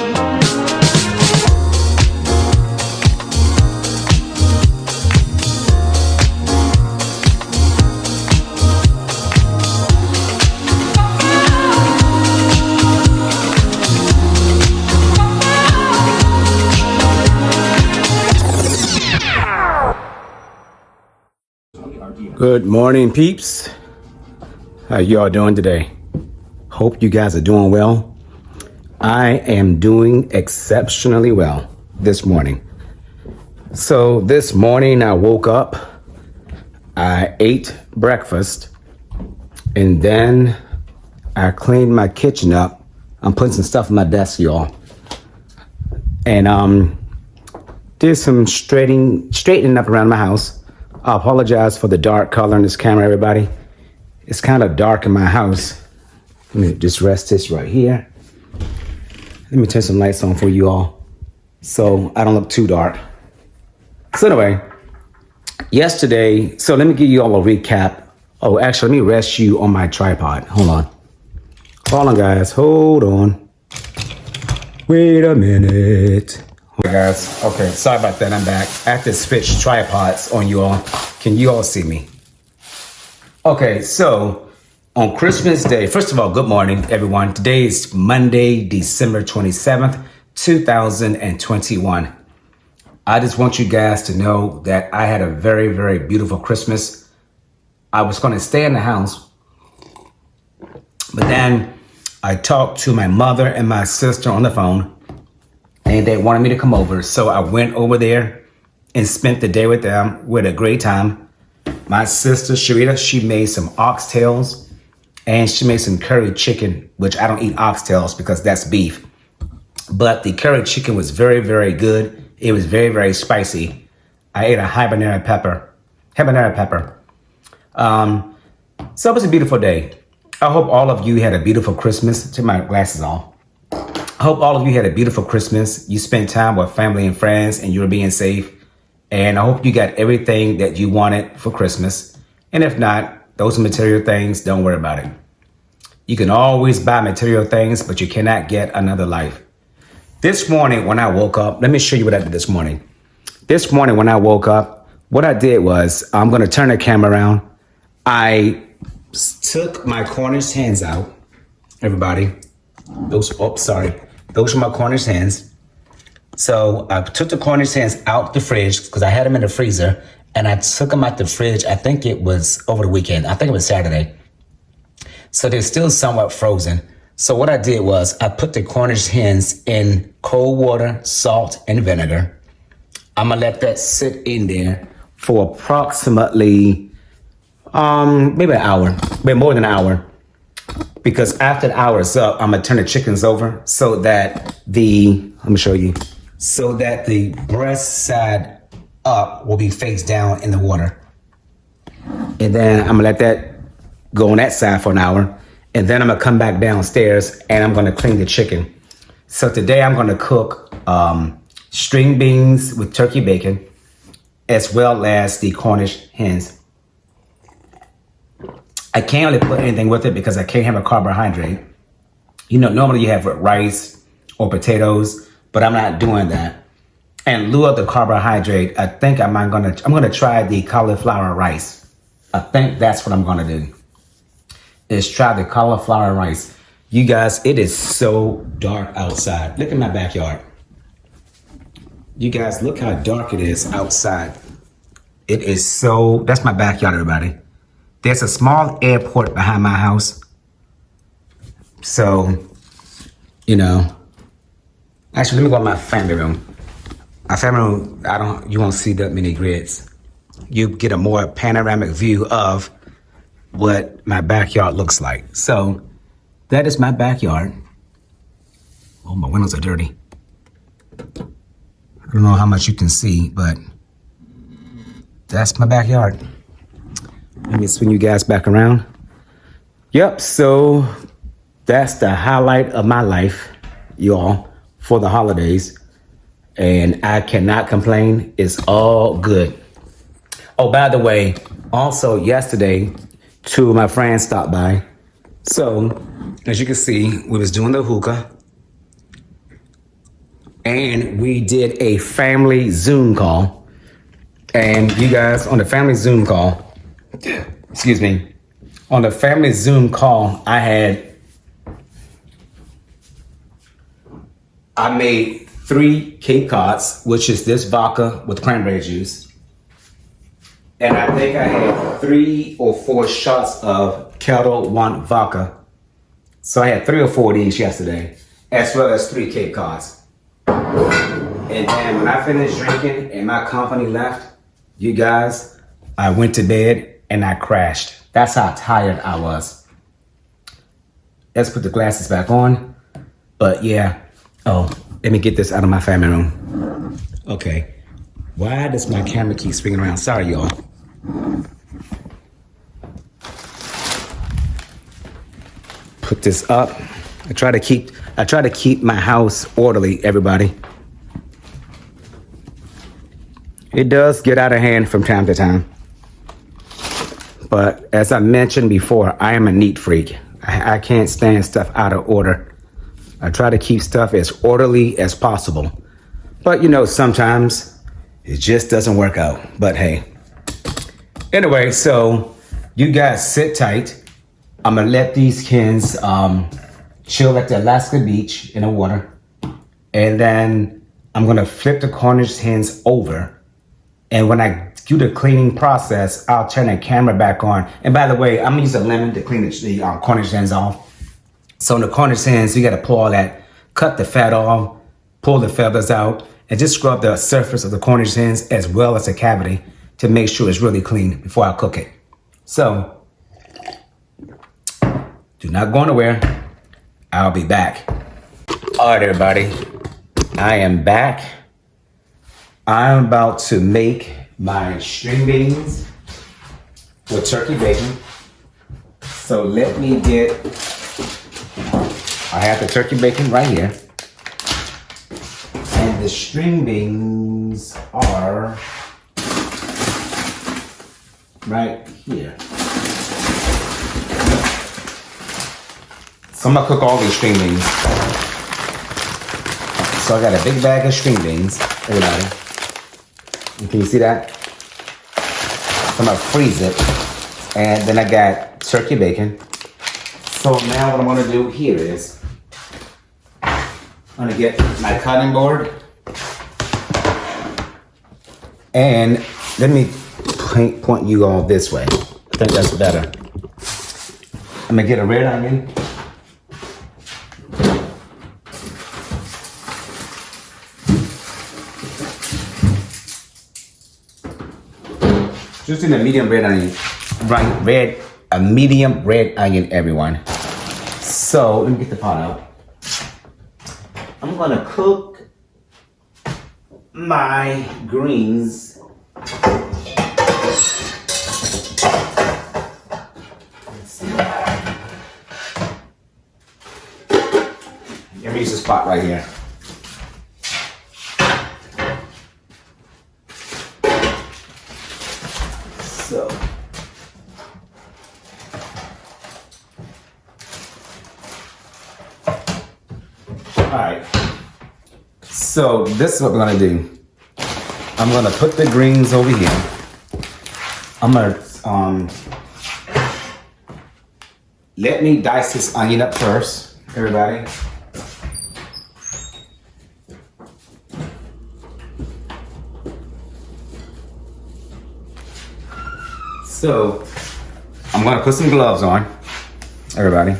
Good morning, peeps. How y'all doing today? Hope you guys are doing well. I am doing exceptionally well this morning. So this morning I woke up, I ate breakfast, and then I cleaned my kitchen up. I'm putting some stuff on my desk, y'all. And did some straightening up around my house. I apologize for the dark color in this camera, everybody. It's kind of dark in my house. Let me just rest this right here. Let me turn some lights on for you all so I don't look too dark. So anyway, yesterday, so let me give you all a recap. Oh, actually, let me rest you on my tripod. Hold on, guys. Hold on. Wait a minute. Hey guys, okay, sorry about that, I'm back. I have to switch tripods on you all. Can you all see me? Okay, so on Christmas Day, first of all, good morning, everyone. Today is Monday, December 27th, 2021. I just want you guys to know that I had a very, very beautiful Christmas. I was going to stay in the house, but then I talked to my mother and my sister on the phone, and they wanted me to come over. So I went over there and spent the day with them with a great time. My sister, Sharita, she made some oxtails and she made some curry chicken, which I don't eat oxtails because that's beef. But the curry chicken was very, very good. It was very, very spicy. I ate a habanero pepper. So it was a beautiful day. I hope all of you had a beautiful Christmas. Take my glasses off. I hope all of you had a beautiful Christmas. You spent time with family and friends and you were being safe. And I hope you got everything that you wanted for Christmas. And if not, those are material things, don't worry about it. You can always buy material things, but you cannot get another life. This morning when I woke up, let me show you what I did this morning. This morning when I woke up, what I did was, I'm gonna turn the camera around. I took my Cornish hens out, everybody. Those are my Cornish hens. So I took the Cornish hens out the fridge because I had them in the freezer, and I took them out the fridge. I think it was over the weekend. I think it was Saturday. So they're still somewhat frozen. So what I did was I put the Cornish hens in cold water, salt, and vinegar. I'm gonna let that sit in there for approximately maybe an hour, maybe more than an hour. Because after the hour is up, I'm gonna turn the chickens over so that let me show you, so that the breast side up will be face down in the water. And then I'm gonna let that go on that side for an hour. And then I'm gonna come back downstairs and I'm gonna clean the chicken. So today I'm gonna cook string beans with turkey bacon, as well as the Cornish hens. I can't really put anything with it because I can't have a carbohydrate. You know, normally you have rice or potatoes, but I'm not doing that. In lieu of the carbohydrate, I think I'm gonna try the cauliflower rice. I think that's what I'm gonna do, is try the cauliflower rice. You guys, it is so dark outside. Look at my backyard. You guys, look how dark it is outside. It is so, that's my backyard, everybody. There's a small airport behind my house. So, you know, actually, let me go to my family room. My family room, you won't see that many grids. You get a more panoramic view of what my backyard looks like. So, that is my backyard. Oh, my windows are dirty. I don't know how much you can see, but that's my backyard. Let me swing you guys back around. Yep, so that's the highlight of my life, y'all, for the holidays. And I cannot complain. It's all good. Oh, by the way, also yesterday, two of my friends stopped by. So, as you can see, we was doing the hookah. and we did a family Zoom call. And you guys, on the family Zoom call, excuse me, on the family Zoom call, I made 3 Cape Cods, which is this vodka with cranberry juice. And I think I had 3 or 4 shots of Kettle One vodka. So I had 3 or 4 of these yesterday, as well as 3 Cape Cods. And then when I finished drinking and my company left, you guys, I went to bed and I crashed. That's how tired I was. Let's put the glasses back on. But yeah, oh, let me get this out of my family room. Okay, why does my camera keep spinning around? Sorry, y'all. Put this up. I try to keep my house orderly, everybody. It does get out of hand from time to time. But as I mentioned before, I am a neat freak. I can't stand stuff out of order. I try to keep stuff as orderly as possible. But you know, sometimes it just doesn't work out. But hey. Anyway, so you guys sit tight. I'm gonna let these hens chill at the Alaska beach in the water. And then I'm gonna flip the Cornish hens over. And when I do the cleaning process, I'll turn the camera back on. And by the way, I'm gonna use a lemon to clean the Cornish hens off. So in the Cornish hens, you gotta pull all that, cut the fat off, pull the feathers out, and just scrub the surface of the Cornish hens as well as the cavity to make sure it's really clean before I cook it. So, do not go anywhere. I'll be back. All right, everybody. I am back. I'm about to make my string beans with turkey bacon. So let me get, I have the turkey bacon right here. And the string beans are right here. So I'm gonna cook all these string beans. So I got a big bag of string beans, everybody. And can you see that? So I'm gonna freeze it. And then I got turkey bacon. So now what I'm gonna do here is, I'm gonna get my cutting board. And let me point you all this way. I think that's better. I'm gonna get a red onion. Just in a medium red onion, a medium red onion, everyone. So let me get the pot out. I'm gonna cook my greens. Let's see. Let me use this pot right here. So, all right. So this is what we're gonna do. I'm gonna put the greens over here. I'm gonna let me dice this onion up first, everybody. So, I'm gonna put some gloves on, everybody.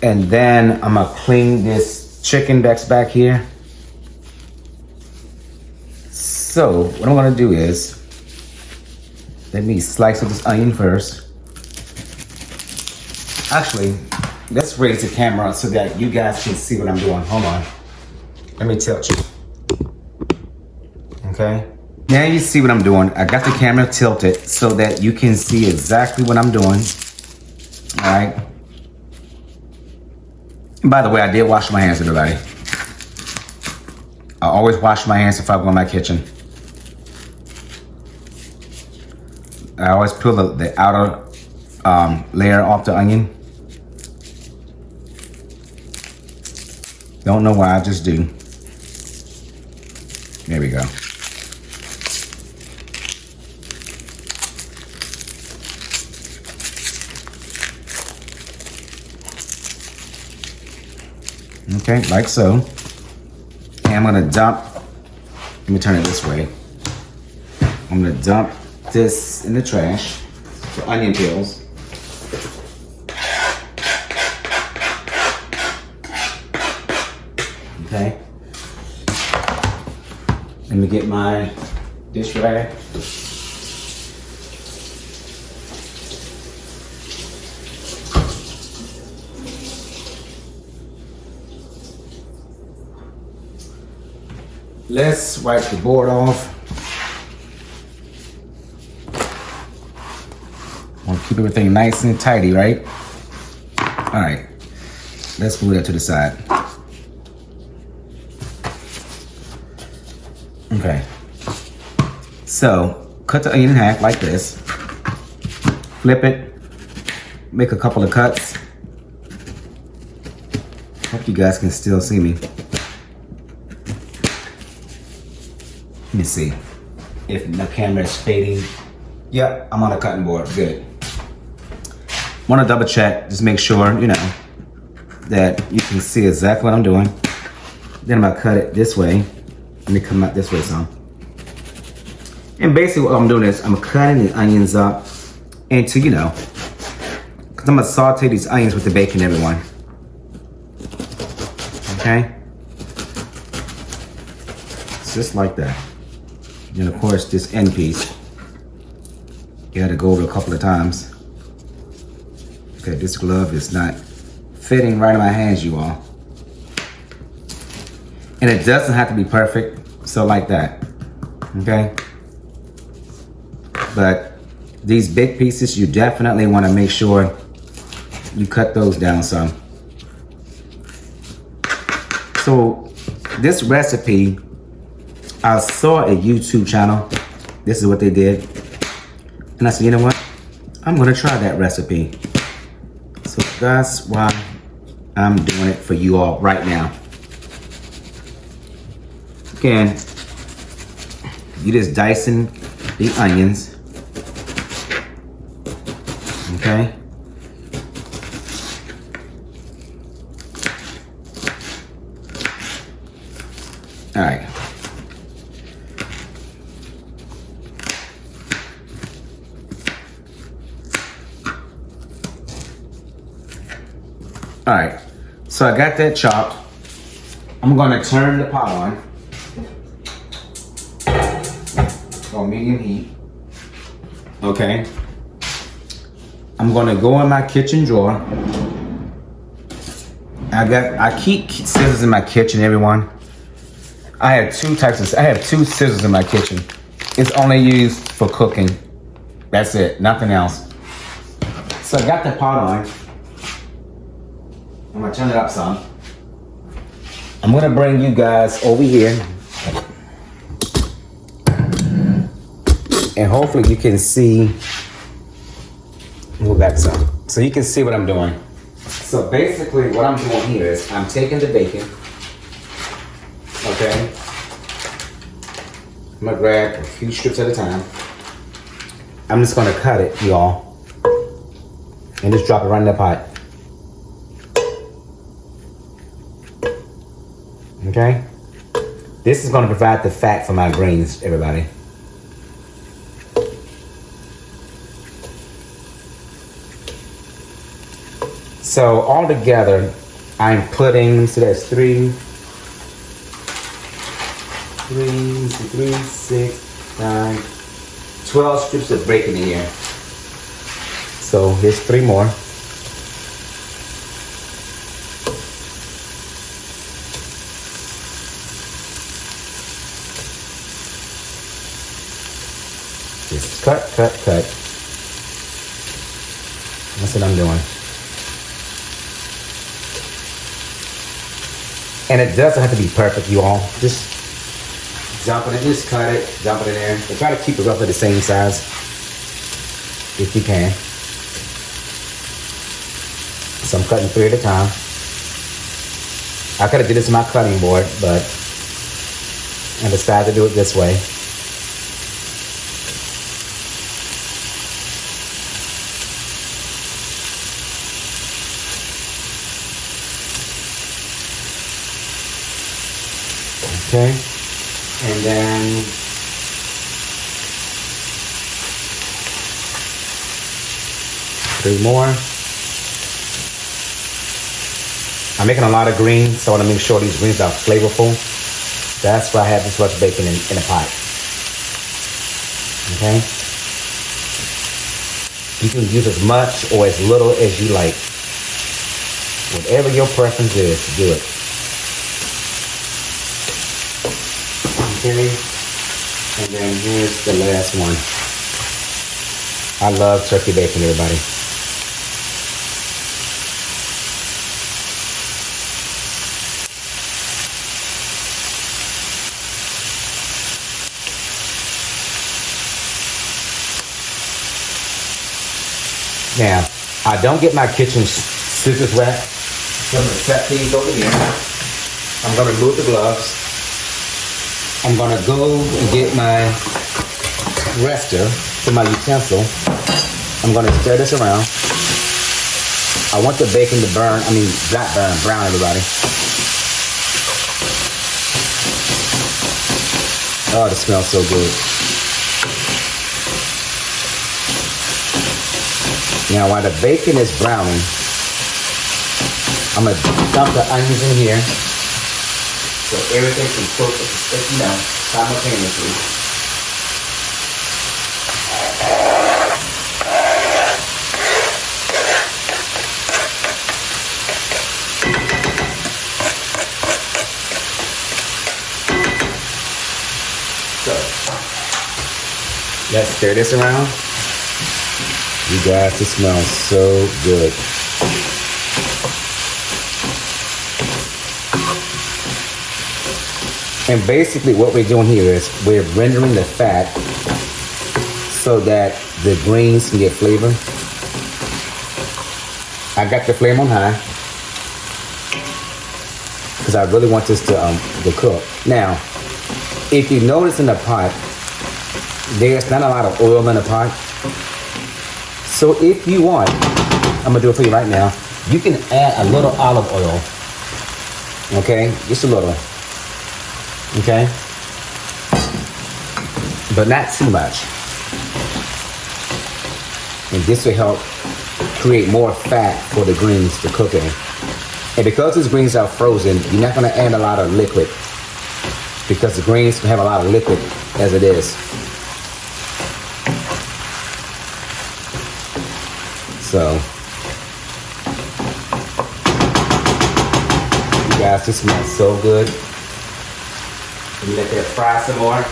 And then I'm gonna clean this chicken that's back here. So, what I'm gonna do is, let me slice this onion first. Actually, let's raise the camera so that you guys can see what I'm doing. Hold on. Let me tilt you. Okay? Now you see what I'm doing. I got the camera tilted so that you can see exactly what I'm doing. All right. And by the way, I did wash my hands, everybody. I always wash my hands if I go in my kitchen. I always peel the outer layer off the onion. Don't know why, I just do. There we go. Okay, like so. And I'm gonna dump, let me turn it this way. I'm gonna dump this in the trash, the onion peels. Okay. Let me get my dish rag. Let's wipe the board off. Want to keep everything nice and tidy, right? All right. Let's move that to the side. Okay. So, cut the onion in half like this. Flip it. Make a couple of cuts. Hope you guys can still see me. Let me see if the camera is fading. Yep, I'm on a cutting board. Good. Want to double check, just make sure, you know, that you can see exactly what I'm doing. Then I'm going to cut it this way. Let me come out this way some. And basically what I'm doing is I'm cutting the onions up into, you know, because I'm going to saute these onions with the bacon, everyone. Okay? Just like that. And of course, this end piece, you got to go over a couple of times. Okay, this glove is not fitting right in my hands, you all. And it doesn't have to be perfect, so like that, okay? But these big pieces, you definitely want to make sure you cut those down some. So this recipe, I saw a YouTube channel. This is what they did. And I said, you know what? I'm gonna try that recipe. So that's why I'm doing it for you all right now. Again, you just dicing the onions. Okay? All right. All right, so I got that chopped. I'm gonna turn the pot on medium heat. Okay. I'm gonna go in my kitchen drawer. I keep scissors in my kitchen, everyone. I have two scissors in my kitchen. It's only used for cooking. That's it, nothing else. So I got the pot on. I'm gonna turn it up some. I'm gonna bring you guys over here. And hopefully you can see, move back some. So you can see what I'm doing. So basically what I'm doing here is I'm taking the bacon, okay? I'm gonna grab a few strips at a time. I'm just gonna cut it, y'all, and just drop it right in the pot. Okay? This is gonna provide the fat for my greens, everybody. So all together, I'm putting, so that's 3, 6, 9, 12 strips of bacon in here. So here's 3 more. Just cut. That's what I'm doing. And it doesn't have to be perfect, you all. Just dump it in, just cut it, dump it in there. And try to keep it roughly the same size, if you can. So I'm cutting 3 at a time. I could have did this on my cutting board, but I decided to do it this way. Okay, and then three more. I'm making a lot of greens, so I want to make sure these greens are flavorful. That's why I have this much bacon in a pot. Okay? You can use as much or as little as you like. Whatever your preference is, do it. Okay? And then here's the last one. I love turkey bacon, everybody. Now, I don't get my kitchen scissors wet. So I'm going to set these over here. I'm going to remove the gloves. I'm going to go and get my rester for my utensil. I'm going to stir this around. I want the bacon to burn, not burn, brown, everybody. Oh, it smells so good. Now, while the bacon is browning, I'm going to dump the onions in here so everything can cook, simultaneously. So, let's stir this around. You guys, this smells so good. And basically what we're doing here is we're rendering the fat so that the greens can get flavor. I got the flame on high because I really want this to cook. Now, if you notice in the pot, there's not a lot of oil in the pot. So if you want, I'm gonna do it for you right now. You can add a little olive oil, okay? Just a little, okay? But not too much. And this will help create more fat for the greens to cook in. And because these greens are frozen, you're not gonna add a lot of liquid because the greens have a lot of liquid as it is. So, you guys, this smells so good. You let that fry some more.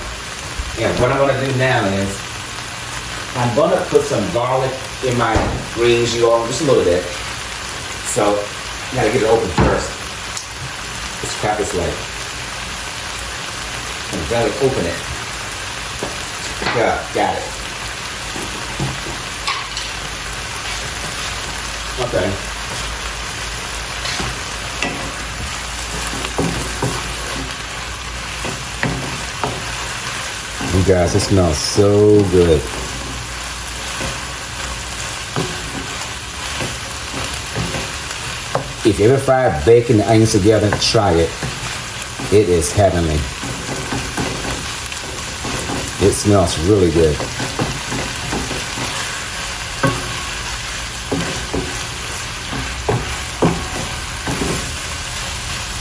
And what I'm gonna do now is, I'm gonna put some garlic in my greens, you all, just a little bit. So, you gotta get it open first. Let's crack this leg. And gotta open it. Yeah, got it. Okay. You guys, it smells so good. If you ever fry bacon and onions together, try it. It is heavenly. It smells really good.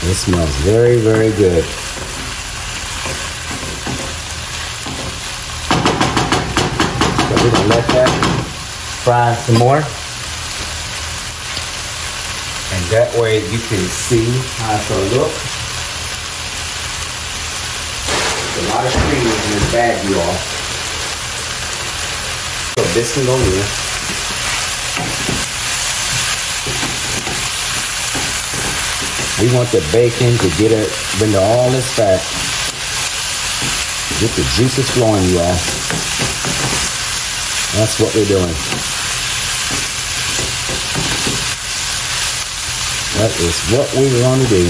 It smells very, very good. So we're gonna let that fry some more. And that way you can see how it's gonna look. There's a lot of cream in this bag, you all. So this can go here. We want the bacon to get it, bring all this fat, get the juices flowing, you all. That's what we're doing. That is what we want to do.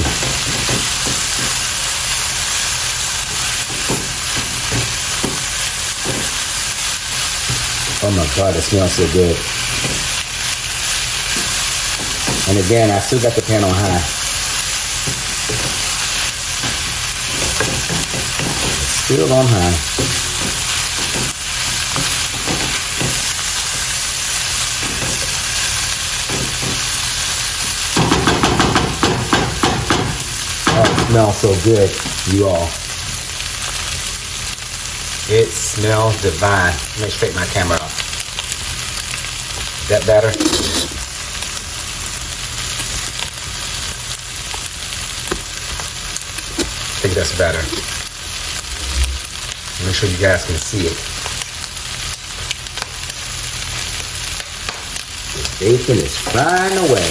Oh my God, it smells so good. And again, I still got the pan on high. Still on high. Oh, it smells so good, you all. It smells divine. Let me straighten my camera up. Is that better? I think that's better. Make sure you guys can see it. The bacon is frying away.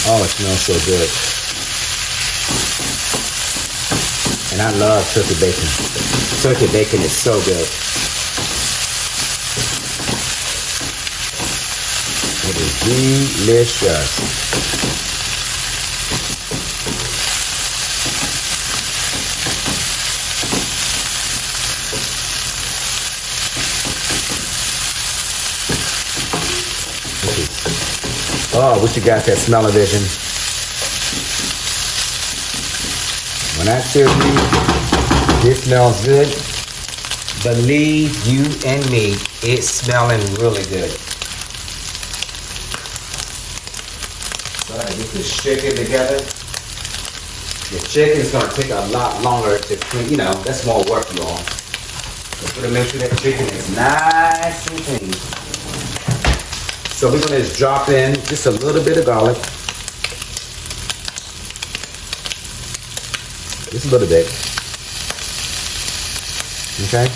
Oh, it smells so good. And I love turkey bacon. Turkey bacon is so good. It is delicious. Oh, what you got that smell-o-vision? When I tell you this smells good, believe you and me, it's smelling really good. So I get this chicken together. The chicken is going to take a lot longer to clean. You know, that's more work, y'all. But we're going to make sure that chicken is nice and clean. So we're going to just drop in just a little bit of garlic. Just a little bit. Okay?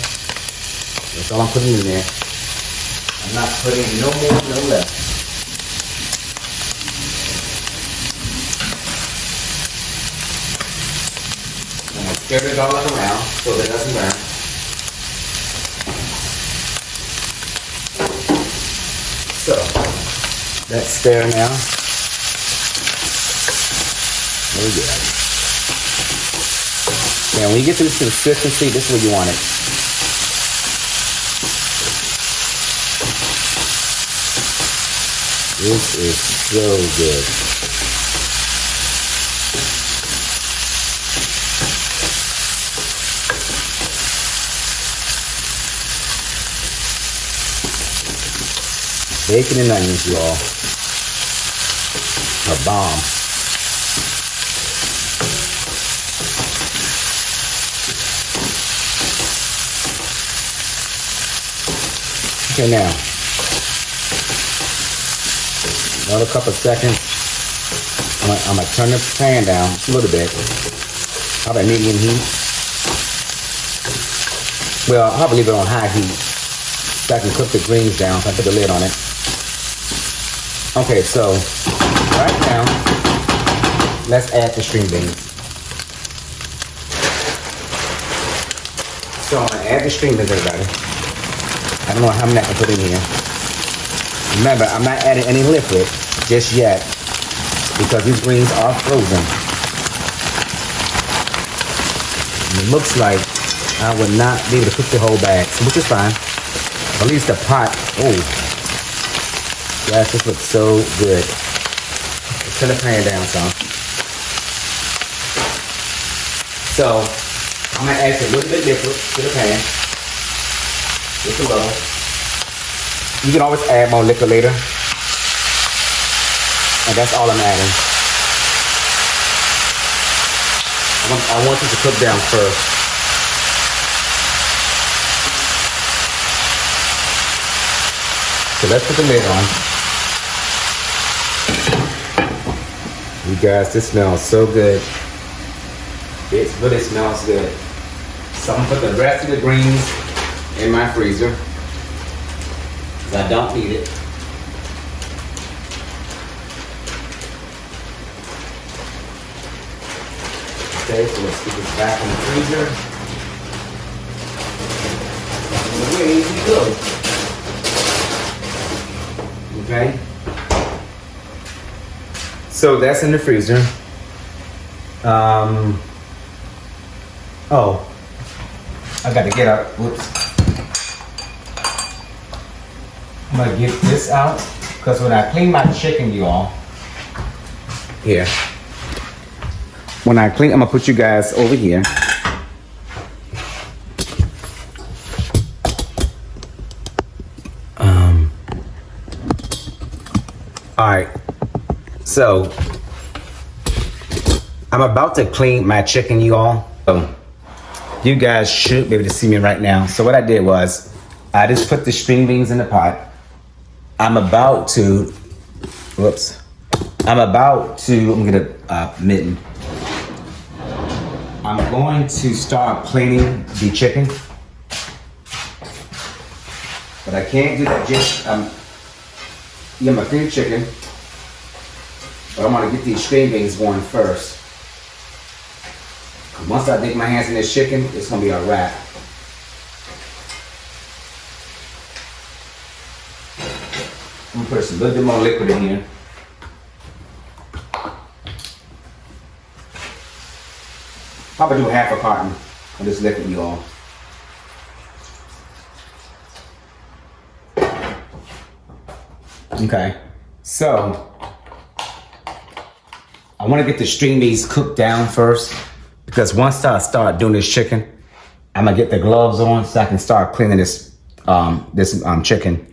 That's all I'm putting in there. I'm not putting no more, no less. I'm going to stir the garlic around so that it doesn't burn. So, let's stir now. There we go. Now, when you get to this consistency, this is where you want it. This is so good. Bacon and onions, y'all. A bomb. Okay, now. Another couple of seconds. I'm gonna turn the pan down just a little bit. How about medium heat? Well, I'll leave it on high heat so I can cook the greens down. So I put the lid on it. Okay, so right now, let's add the string beans. So I'm gonna add the string beans, everybody. I don't know how many I can put in here. Remember, I'm not adding any liquid just yet because these greens are frozen. And it looks like I would not be able to cook the whole bag, which is fine. At least the pot, oh, yes, this looks so good. Let's turn the pan down some. So, I'm gonna add a little bit of liquid to the pan. Just a little. You can always add more liquor later. And that's all I'm adding. I want this to cook down first. So let's put the lid on. You guys, this smells so good. It really smells good. So I'm gonna put the rest of the greens in my freezer. I don't need it. Okay, so let's get this back in the freezer. And away we go. Okay. So that's in the freezer. Oh, I got to get out. Whoops. I'm gonna get this out because when I clean my chicken, you all, here. When I clean, I'm gonna put you guys over here. All right. So I'm about to clean my chicken, you all. So you guys should be able to see me right now. So what I did was I just put the string beans in the pot. I'm about to, I'm gonna mitten. I'm going to start cleaning the chicken. But I can't do that just, I'm gonna clean the chicken. But I'm gonna get these string beans going first. Once I dig my hands in this chicken, it's gonna be a wrap. I'm gonna put a little bit more liquid in here. Probably do half a carton of this liquid, you all. Okay, so I want to get the string beans cooked down first because once I start doing this chicken, I'm gonna get the gloves on so I can start cleaning this chicken.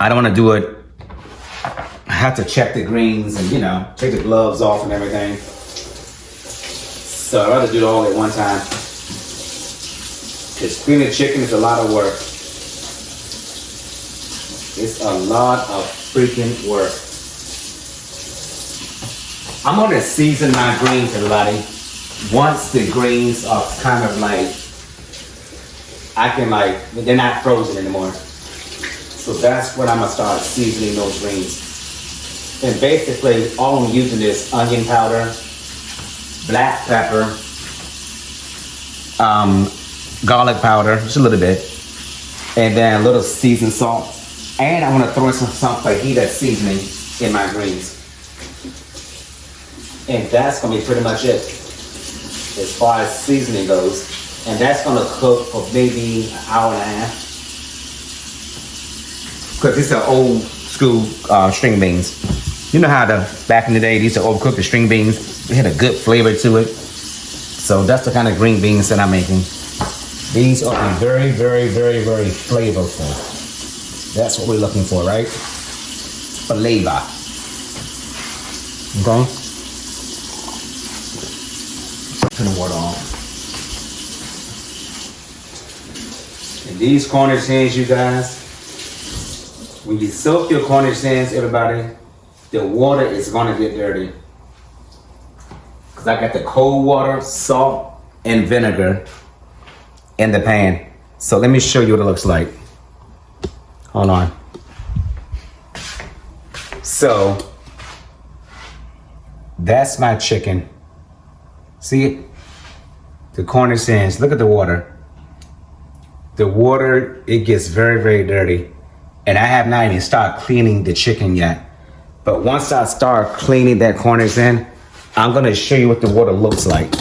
I don't want to do it. I have to check the greens and take the gloves off and everything. So I'd rather do it all at one time. Because cleaning chicken is a lot of work. It's a lot of freaking work. I'm gonna season my greens, everybody. Once the greens are kind of they're not frozen anymore. So that's when I'm gonna start seasoning those greens. And basically, all I'm using is onion powder, black pepper, garlic powder, just a little bit, and then a little seasoned salt. And I want to throw in some fajita seasoning in my greens. And that's going to be pretty much it as far as seasoning goes. And that's going to cook for maybe an hour and a half. Because these are old school string beans. You know how back in the day, these are overcooked string beans. They had a good flavor to it. So that's the kind of green beans that I'm making. These are very, very, very, very flavorful. That's what we're looking for, right? Flavor. Okay? Turn the water on. And these Cornish hens, you guys, when you soak your Cornish hens, everybody, the water is gonna get dirty. Because I got the cold water, salt, and vinegar in the pan. So let me show you what it looks like. Hold on. So that's my chicken. See it? The Cornish hens. Look at the water. The water, it gets very, very dirty. And I have not even started cleaning the chicken yet. But once I start cleaning that Cornish hen, I'm gonna show you what the water looks like.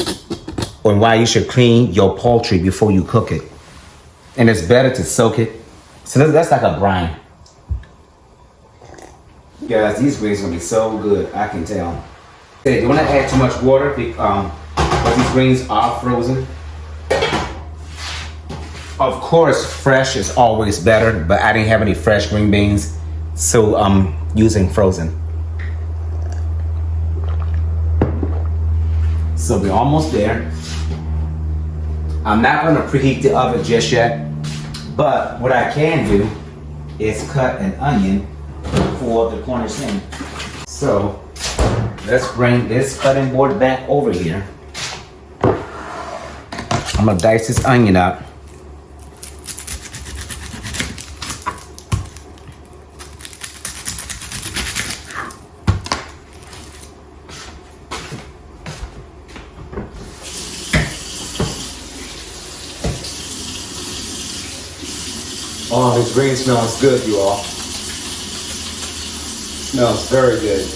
And why you should clean your poultry before you cook it. And it's better to soak it. So that's like a brine. Guys, these greens are gonna be so good, I can tell. Hey, don't want to add too much water because these greens are frozen. Of course, fresh is always better, but I didn't have any fresh green beans, so I'm using frozen. So we're almost there. I'm not gonna preheat the oven just yet, but what I can do is cut an onion for the Cornish hen. So let's bring this cutting board back over here. I'm gonna dice this onion up. Oh, this green smells good, you all. Smells very good.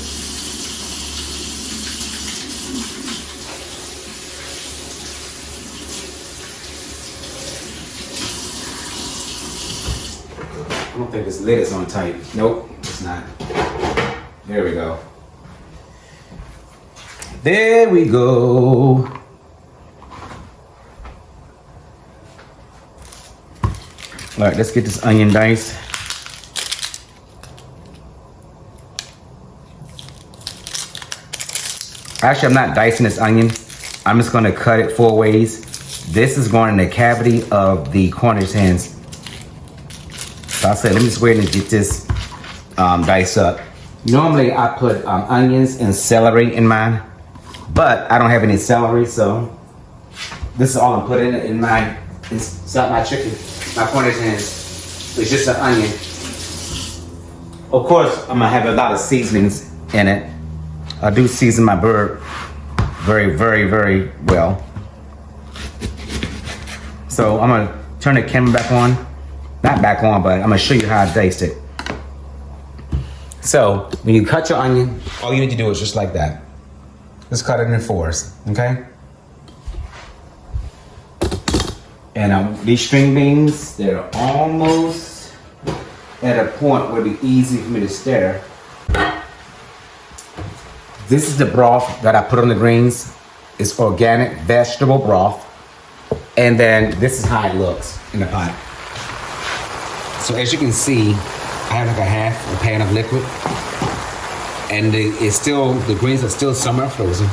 I don't think this lid is on tight. Nope, it's not. There we go. There we go. All right, let's get this onion diced. Actually, I'm not dicing this onion. I'm just gonna cut it 4 ways. This is going in the cavity of the Cornish hens. So I said, let me just go ahead and get this diced up. Normally, I put onions and celery in mine, but I don't have any celery, so this is all I'm putting in my, inside my chicken, my Cornish hens. It's just an onion. Of course, I'm gonna have a lot of seasonings in it. I do season my bird very, very, very well. So I'm gonna turn the camera back on. Not back on, but I'm gonna show you how I diced it. So when you cut your onion, all you need to do is just like that. Just cut it in 4s, okay? And these string beans, they're almost at a point where it'll be easy for me to stir. This is the broth that I put on the greens. It's organic vegetable broth. And then this is how it looks in the pot. So as you can see, I have like a pan of liquid. And the greens are still somewhat frozen.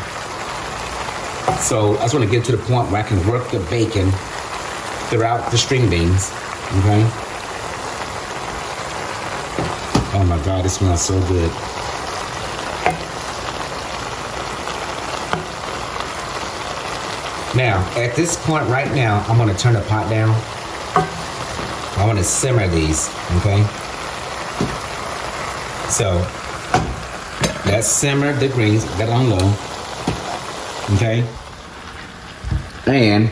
So I just want to get to the point where I can work the bacon throughout the string beans, okay? Oh my God, it smells so good. Now, at this point right now, I'm gonna turn the pot down. I wanna simmer these, okay? So, let's simmer the greens, get on low, okay? And,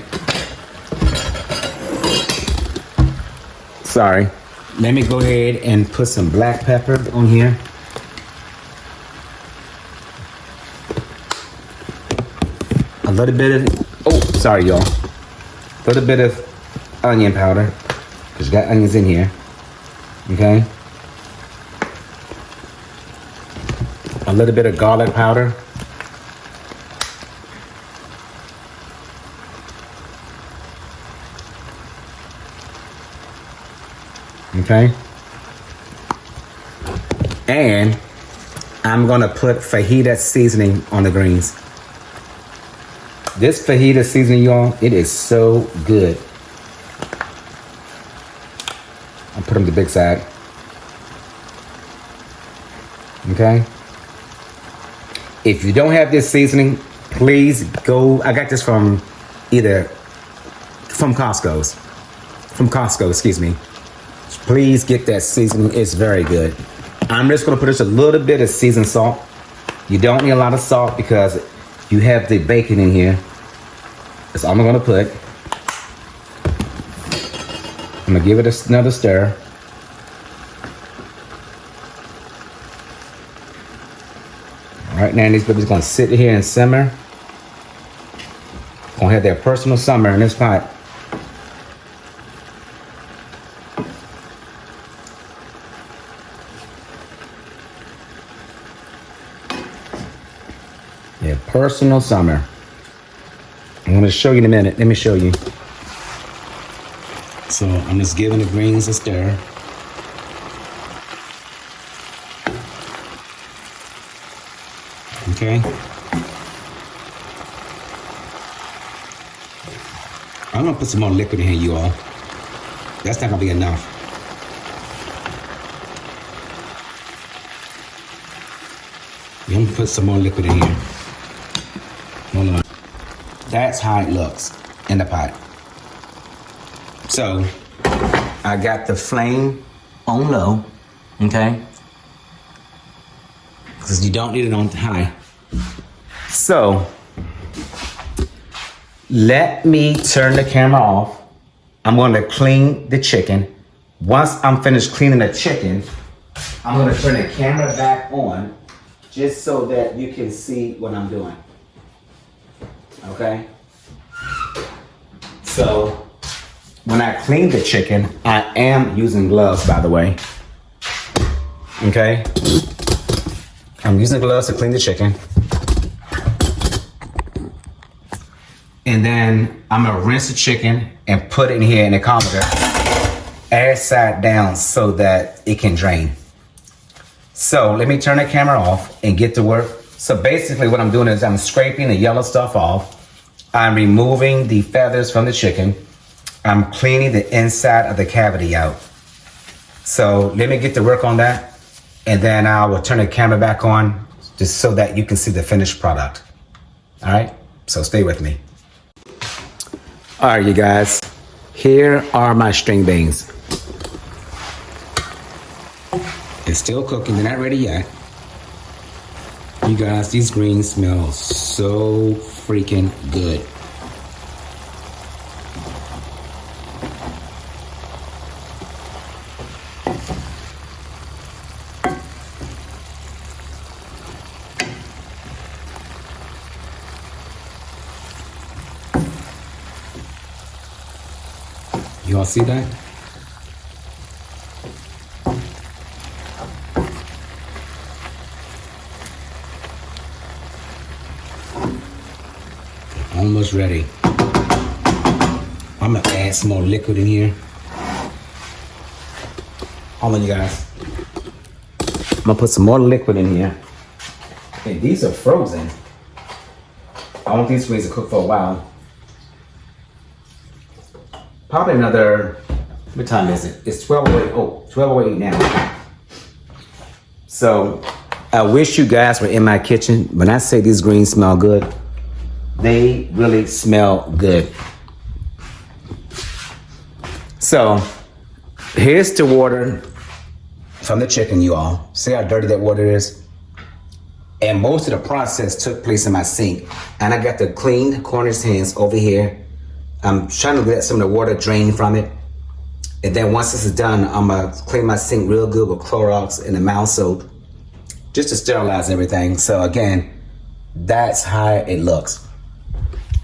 sorry, let me go ahead and put some black pepper on here. A little bit of, oh, sorry y'all. A little bit of onion powder, because you got onions in here, okay? A little bit of garlic powder. Okay? And I'm gonna put fajita seasoning on the greens. This fajita seasoning, y'all, it is so good. I'll put them to the big side. Okay? If you don't have this seasoning, please go. I got this from Costco, excuse me. Please get that seasoning. It's very good. I'm just gonna put just a little bit of seasoned salt. You don't need a lot of salt because you have the bacon in here. That's all I'm gonna put. I'm gonna give it another stir. All right, now these babies gonna sit here and simmer. Gonna have their personal summer in this pot. Yeah, personal summer. I'm gonna show you in a minute. Let me show you. So I'm just giving the greens a stir. Okay. I'm gonna put some more liquid in here, you all. That's not gonna be enough. I'm gonna put some more liquid in here. Hold on. That's how it looks in the pot. So I got the flame on low, okay? Because you don't need it on high. So let me turn the camera off. I'm going to clean the chicken Once I'm finished cleaning the chicken, I'm gonna turn the camera back on just so that you can see what I'm doing. Okay? So, when I clean the chicken, I am using gloves, by the way. Okay? I'm using gloves to clean the chicken. And then I'm gonna rinse the chicken and put it in here in the colander, air side down so that it can drain. So let me turn the camera off and get to work. So basically what I'm doing is I'm scraping the yellow stuff off. I'm removing the feathers from the chicken. I'm cleaning the inside of the cavity out. So let me get to work on that. And then I will turn the camera back on just so that you can see the finished product. All right, so stay with me. All right, you guys, here are my string beans. It's still cooking, they're not ready yet. You guys, these greens smell so freaking good. You all see that? Almost ready. I'm gonna add some more liquid in here. Hold on, you guys. I'm gonna put some more liquid in here. And these are frozen. I want these greens to cook for a while. Probably another, what time is it? It's 12:08. Oh, 12:08 now. So I wish you guys were in my kitchen. When I say these greens smell good, they really smell good. So here's the water from the chicken, you all. See how dirty that water is? And most of the process took place in my sink. And I got the cleaned Cornish hens over here. I'm trying to let some of the water drain from it. And then once this is done, I'm gonna clean my sink real good with Clorox and a mouth soap, just to sterilize everything. So again, that's how it looks.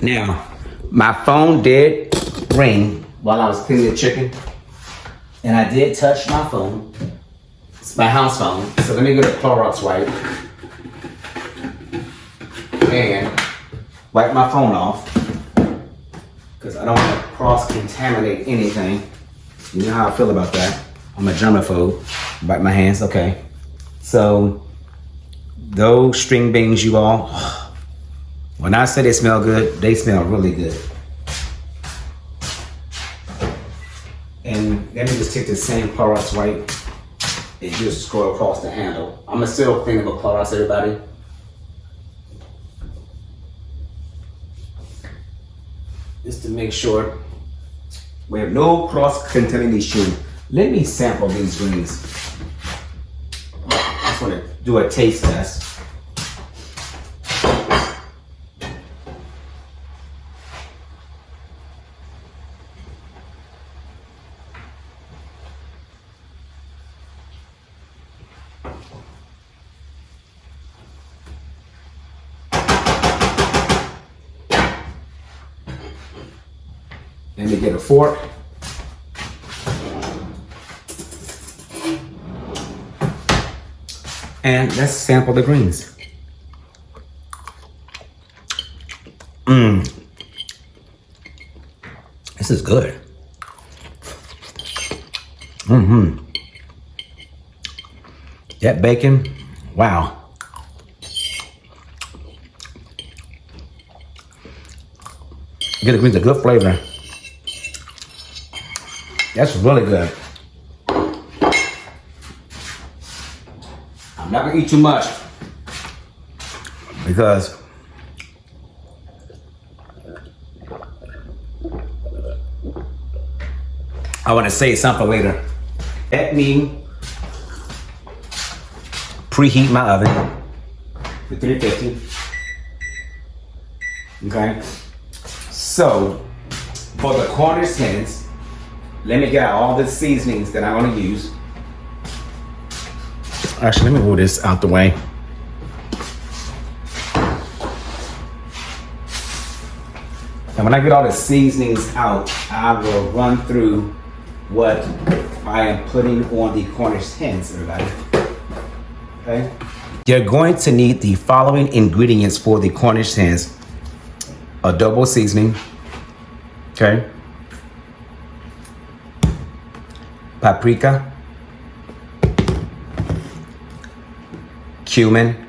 Now, my phone did ring while I was cleaning the chicken. And I did touch my phone. It's my house phone. So let me get a Clorox wipe. And wipe my phone off. Because I don't want to cross-contaminate anything. You know how I feel about that. I'm a germaphobe. Wipe my hands, okay. So, those string beans, you all, when I say they smell good, they smell really good. And let me just take the same Clorox wipe and just go across the handle. I'm gonna still clean up with Clorox, everybody. Just to make sure we have no cross-contamination. Let me sample these greens. I just want to do a taste test. Let me get a fork. And let's sample the greens. This is good. That bacon, wow. Get the greens a good flavor. That's really good. I'm not gonna eat too much because I want to save some for later. Let me preheat my oven to 350. Okay. So for the Cornish hens, Let me get out all the seasonings that I'm gonna use. Actually, let me move this out the way. And when I get all the seasonings out, I will run through what I am putting on the Cornish hens, everybody. Okay? You're going to need the following ingredients for the Cornish hens. Adobo seasoning, okay? Paprika, cumin,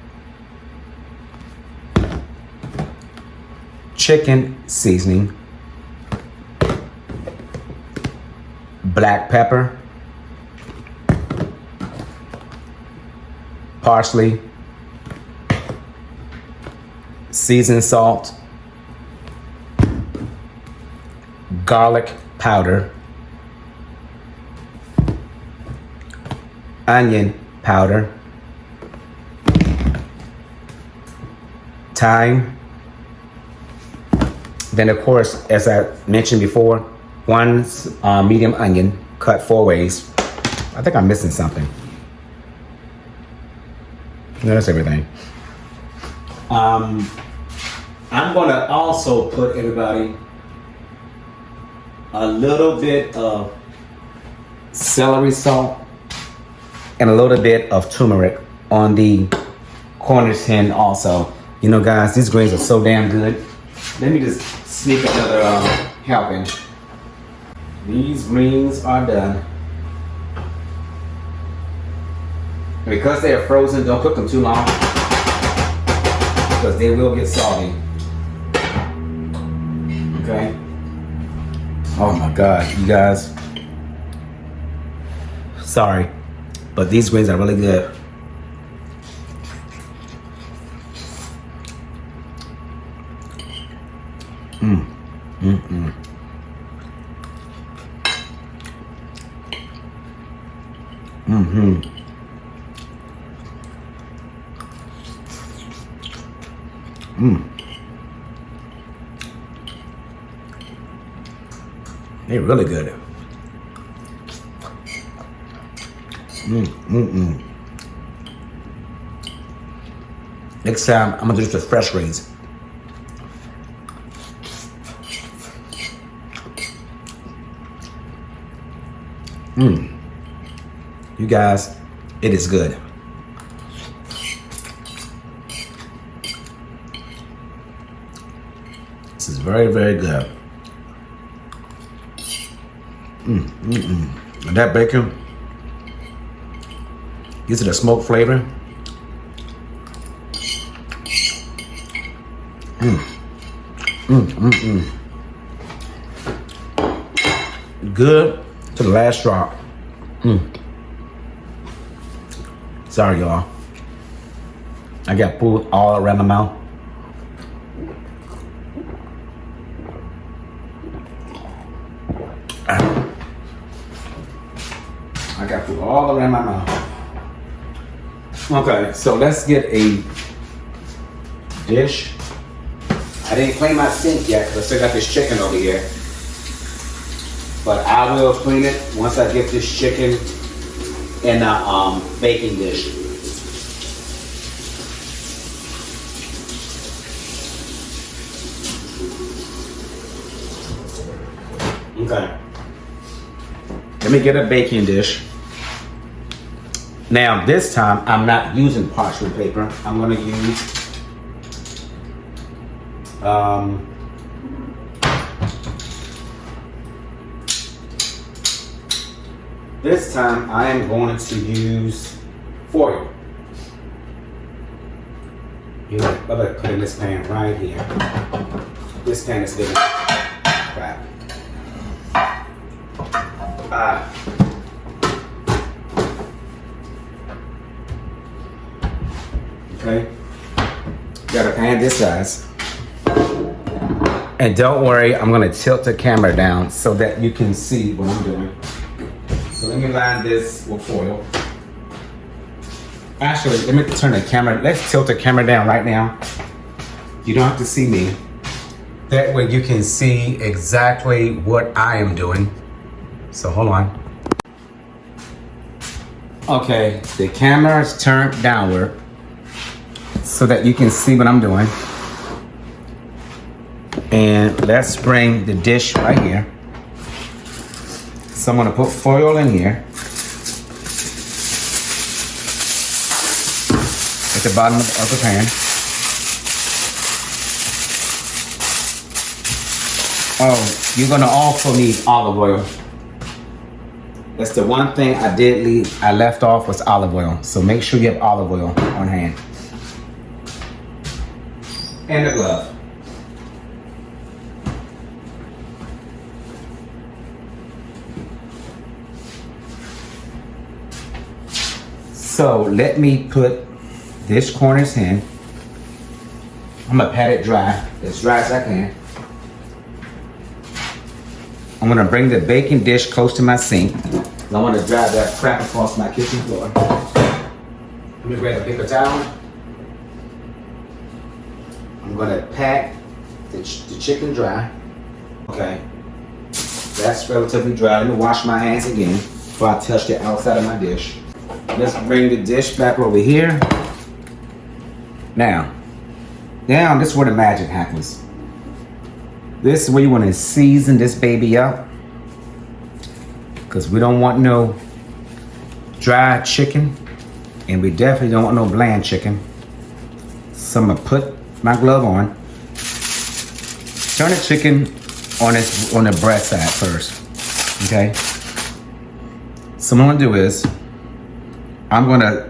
chicken seasoning, black pepper, parsley, seasoned salt, garlic powder, onion powder, thyme. Then, of course, as I mentioned before, one medium onion cut 4 ways. I think I'm missing something. No, that's everything. I'm gonna also put, everybody, a little bit of celery salt and a little bit of turmeric on the Cornish hen also. You know, guys, these greens are so damn good. Let me just sneak another helping. These greens are done. Because they are frozen, don't cook them too long, because they will get soggy. Okay? Oh my God, you guys. Sorry, but these greens are really good. They're really good. Next time, I'm gonna do this with fresh greens. You guys, it is good. This is very, very good. And that bacon gives it a smoked flavor. Good to the last drop. Sorry, y'all. I got food all around my mouth. I got food all around my mouth. Okay, so let's get a dish. I didn't clean my sink yet because I still got this chicken over here. But I will clean it once I get this chicken in a baking dish. Okay. Let me get a baking dish. Now this time I'm not using parchment paper. I'm going to use this time I am going to use foil. You know, I'm going to put in this pan right here. This pan is big. Crap. Okay. Got a pan this size. And don't worry, I'm gonna tilt the camera down so that you can see what I'm doing. So let me line this with foil. Actually, let me turn the camera, let's tilt the camera down right now. You don't have to see me. That way you can see exactly what I am doing. So hold on. Okay, the camera is turned downward so that you can see what I'm doing. And let's bring the dish right here. So I'm gonna put foil in here at the bottom of the pan. Oh, you're gonna also need olive oil. That's the one thing I left off was olive oil. So make sure you have olive oil on hand. And a glove. So let me put this Cornish hen. I'm gonna pat it dry, as dry as I can. I'm gonna bring the baking dish close to my sink. I wanna dry that crap across my kitchen floor. Let me grab a paper towel. I'm gonna pat the chicken dry. Okay, that's relatively dry. Let me wash my hands again before I touch the outside of my dish. Let's bring the dish back over here. Now, this is where the magic happens. This is where you want to season this baby up, because we don't want no dry chicken, and we definitely don't want no bland chicken. So I'm gonna put my glove on. Turn the chicken on the breast side first, okay? So what I'm gonna do is, I'm gonna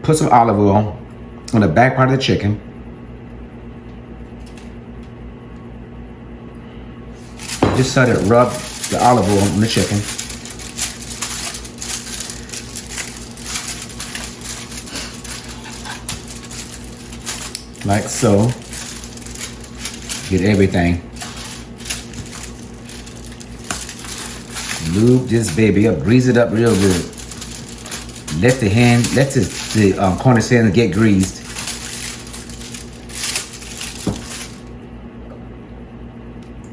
put some olive oil on the back part of the chicken. Just so that rub the olive oil on the chicken. Like so. Get everything. Lube this baby up, grease it up real good. Let the Cornish hen get greased.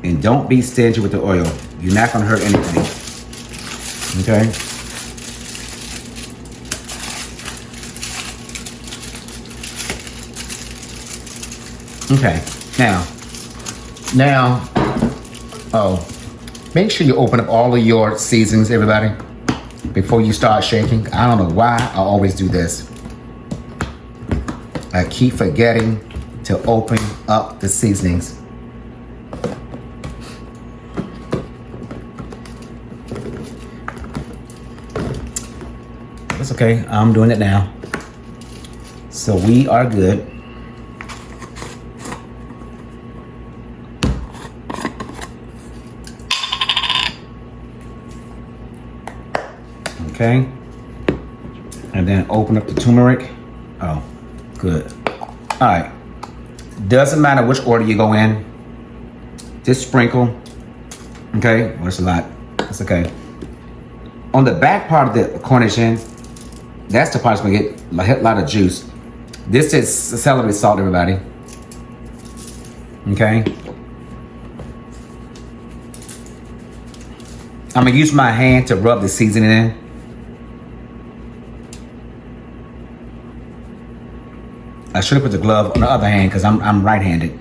And don't be stingy with the oil. You're not gonna hurt anything. Okay? Okay, now, oh, make sure you open up all of your seasonings, everybody, before you start shaking. I don't know why I always do this. I keep forgetting to open up the seasonings. That's okay, I'm doing it now. So we are good. Okay, and then open up the turmeric. Oh, good. All right, doesn't matter which order you go in. Just sprinkle. Okay, well, that's a lot. That's okay. On the back part of the Cornish hen, that's the part that's gonna get a lot of juice. This is celery salt, everybody. Okay. I'm gonna use my hand to rub the seasoning in. I should have put the glove on the other hand because I'm right-handed.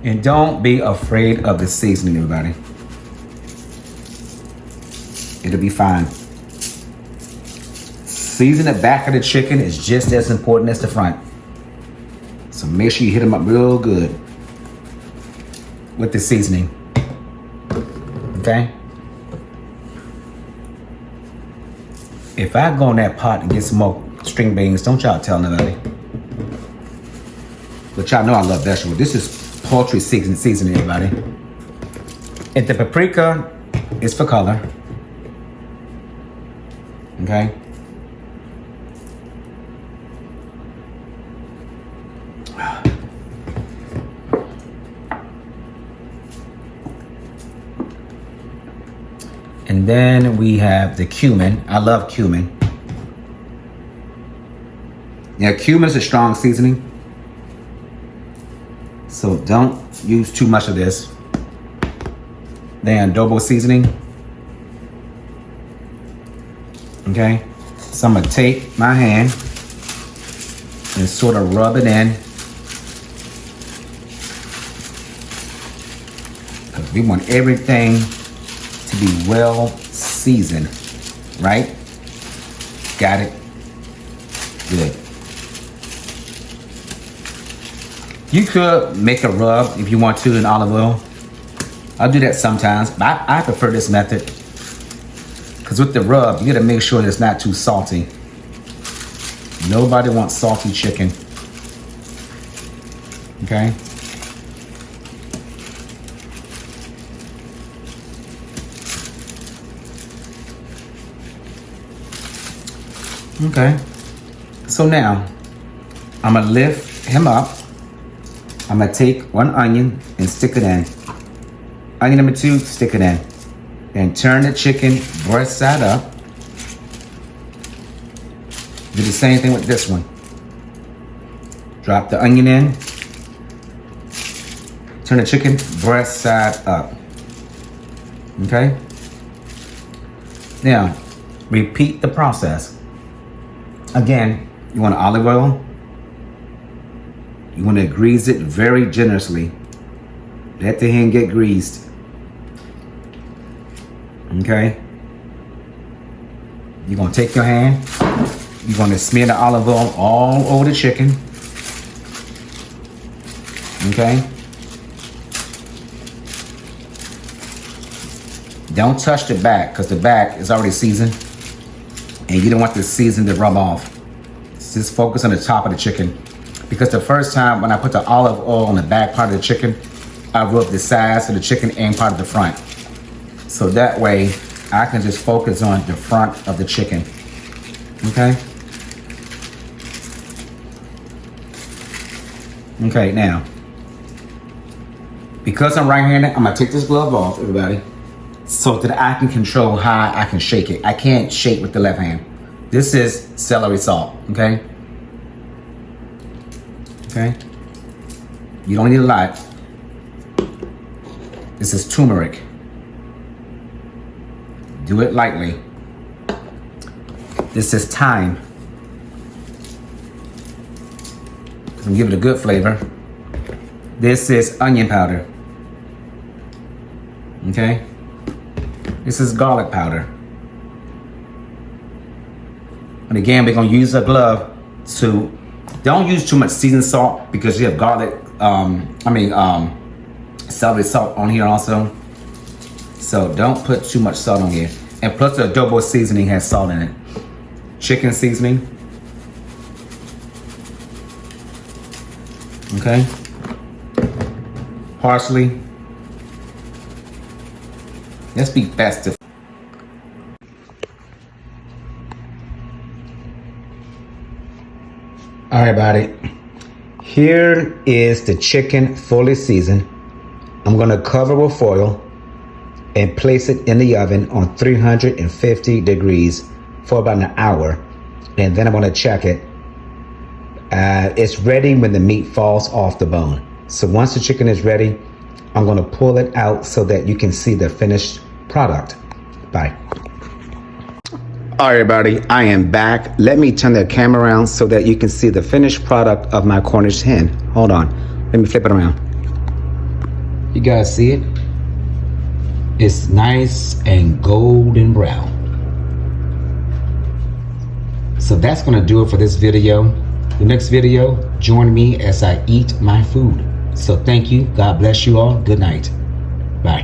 And don't be afraid of the seasoning, everybody. It'll be fine. Season the back of the chicken is just as important as the front. So make sure you hit them up real good with the seasoning. Okay? If I go in that pot and get some more string beans, don't y'all tell nobody. But y'all know I love vegetables. This is poultry seasoning, everybody. And the paprika is for color. Okay? And then we have the cumin. I love cumin. Yeah, cumin is a strong seasoning. So don't use too much of this. the adobo seasoning. Okay, so I'm gonna take my hand and sort of rub it in, because we want everything to be well seasoned, right? Got it? Good. You could make a rub if you want to in olive oil. I'll do that sometimes, but I prefer this method, because with the rub, you gotta make sure it's not too salty. Nobody wants salty chicken. Okay? Okay. So now, I'm gonna lift him up. I'm gonna take one onion and stick it in. Onion number 2, stick it in. Then turn the chicken breast side up. Do the same thing with this one. Drop the onion in. Turn the chicken breast side up. Okay? Now, repeat the process. Again, you want olive oil. You want to grease it very generously. Let the hen get greased. Okay? You're going to take your hand. You're going to smear the olive oil all over the chicken. Okay? Don't touch the back, because the back is already seasoned. And you don't want the season to rub off. Just focus on the top of the chicken. Because the first time when I put the olive oil on the back part of the chicken, I rubbed the sides of the chicken and part of the front. So that way, I can just focus on the front of the chicken. Okay? Okay, now, because I'm right-handed, I'm gonna take this glove off, everybody, so that I can control how I can shake it. I can't shake with the left hand. This is celery salt, okay? Okay? You don't need a lot. This is turmeric. Do it lightly. This is thyme. It's gonna give it a good flavor. This is onion powder. Okay? This is garlic powder. And again, we're gonna use a glove to, don't use too much seasoned salt, because you have garlic, celery salt on here also. So don't put too much salt on here. And plus the adobo seasoning has salt in it. Chicken seasoning. Okay. Parsley. Let's be festive. All right, everybody. Here is the chicken fully seasoned. I'm gonna cover with foil and place it in the oven on 350 degrees for about an hour. And then I'm gonna check it. It's ready when the meat falls off the bone. So once the chicken is ready, I'm gonna pull it out so that you can see the finished product. Bye. All right, everybody, I am back. Let me turn the camera around so that you can see the finished product of my Cornish hen. Hold on, let me flip it around. You guys see it? It's nice and golden brown. So that's gonna do it for this video. The next video, join me as I eat my food. So thank you, God bless you all, good night, bye.